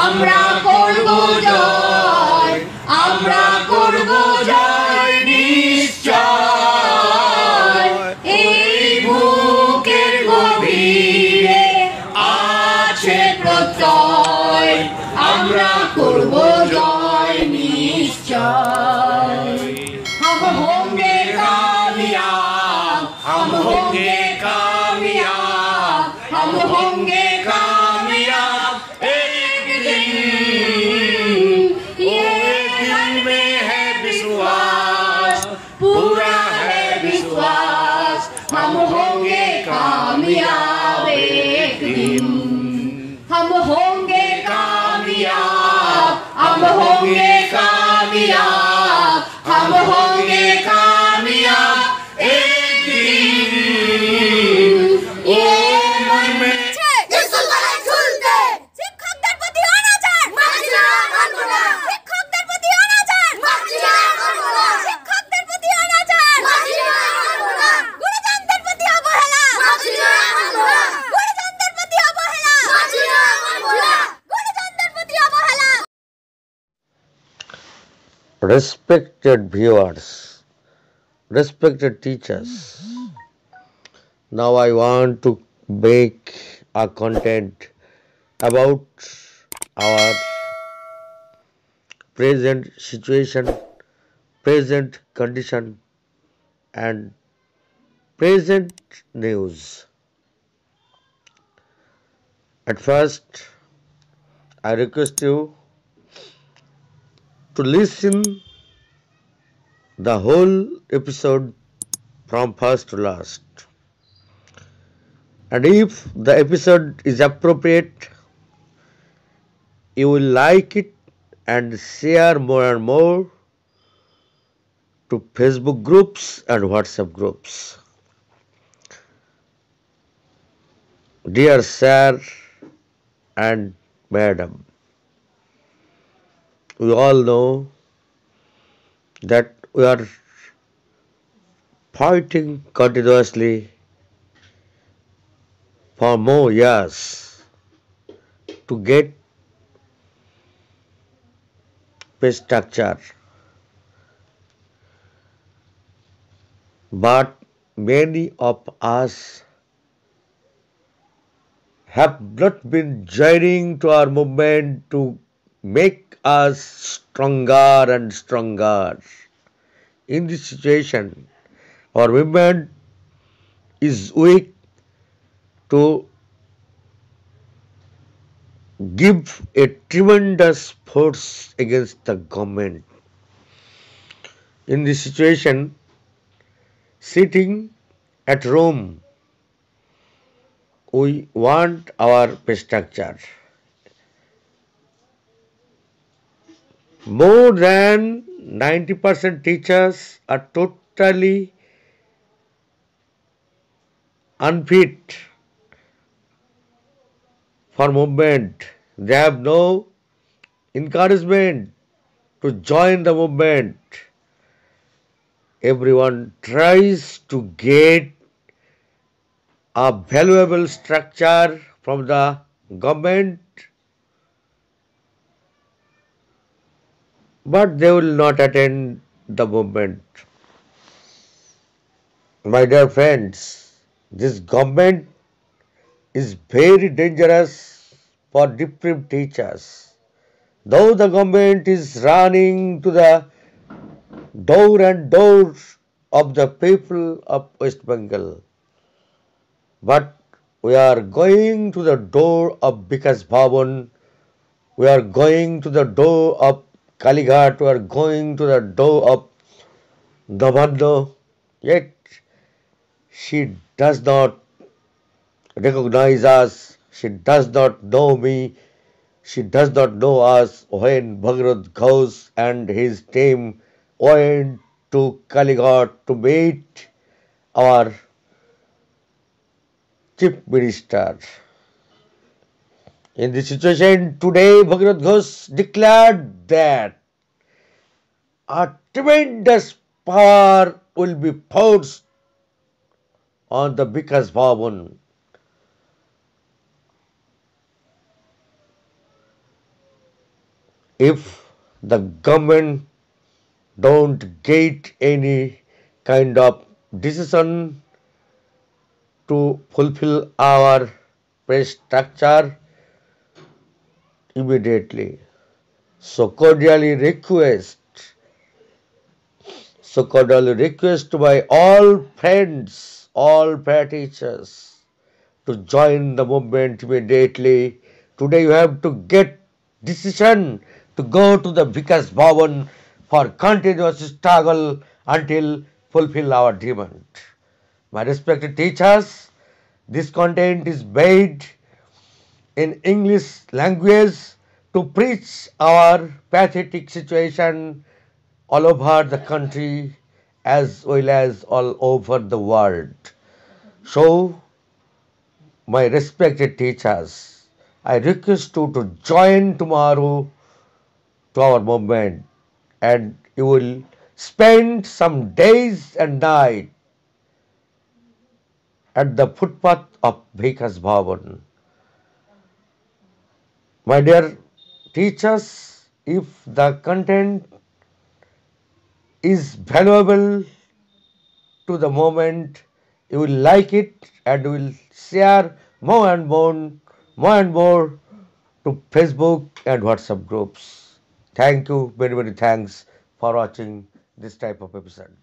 আমরা করব জয়, আমরা করব জয় নিশ্চয়। এই বুকের গভীরে আছে প্রত্যয়, আমরা করব জয় নিশ্চয়। हम होंगे कामयाब, हम होंगे कामयाब, हम होंगे कामयाब एक दिन। ये दिल में है विश्वास, पूरा है विश्वास, हम होंगे कामयाब एक दिन। हम होंगे कामयाब, हम होंगे कामयाब, हम होंगे कामयाब एक दिन। ओ मन में স্কুলবেলায় ঝুলতে শিক্ষকদের প্রতি অনাচার, মাঝিরা মানব না। শিক্ষকদের প্রতি অনাচার, মাঝিরা মানব না। শিক্ষকদের প্রতি অনাচার, মাঝিরা মানব না। গুরুজনদের প্রতি অবহেলা, মাঝিরা মানব না। গুরুজনদের প্রতি অবহেলা, মাঝিরা মানব না। গুরুজনদের প্রতি অবহেলা। Respected viewers, respected teachers, now I want to make a content about our present situation, present condition and present news. At first, I request you to listen the whole episode from first to last. And if the episode is appropriate, you will like it and share more and more to Facebook groups and WhatsApp groups. Dear sir and madam, we all know that we are fighting continuously for more years to get pay structure. But many of us have not been joining to our movement to make us stronger and stronger. In this situation, our movement is weak to give a tremendous force against the government. In this situation, sitting at home, we want our pay structure. More than 90% teachers are totally unfit for movement. They have no encouragement to join the movement. Everyone tries to get a valuable structure from the government, but they will not attend the movement. My dear friends, this government is very dangerous for deprived teachers. Though the government is running to the door and door of the people of West Bengal, but we are going to the door of Vikas Bhavan, we are going to the door of Kalighat, we are going to the door of Navanda, yet she does not recognize us, she does not know me, she does not know us. When Bhagirath Ghosh and his team went to Kalighat to meet our Chief Minister. In this situation, today Bhagirath Ghosh declared that a tremendous power will be forced on the Vikas Bhavan. if the government don't get any kind of decision to fulfill our pay structure immediately. So cordially request to my all friends, all prayer teachers to join the movement immediately. Today you have to get decision to go to the Vikas Bhavan for continuous struggle until fulfill our demand. My respected teachers, this content is made in English language to preach our pathetic situation all over the country as well as all over the world. So, my respected teachers, I request you to join tomorrow to our movement and you will spend some days and night at the footpath of Vikas Bhavan. My dear teachers, if the content is valuable to the moment, you will like it and you will share more and more to Facebook and WhatsApp groups. Thank you, very, very thanks for watching this type of episode.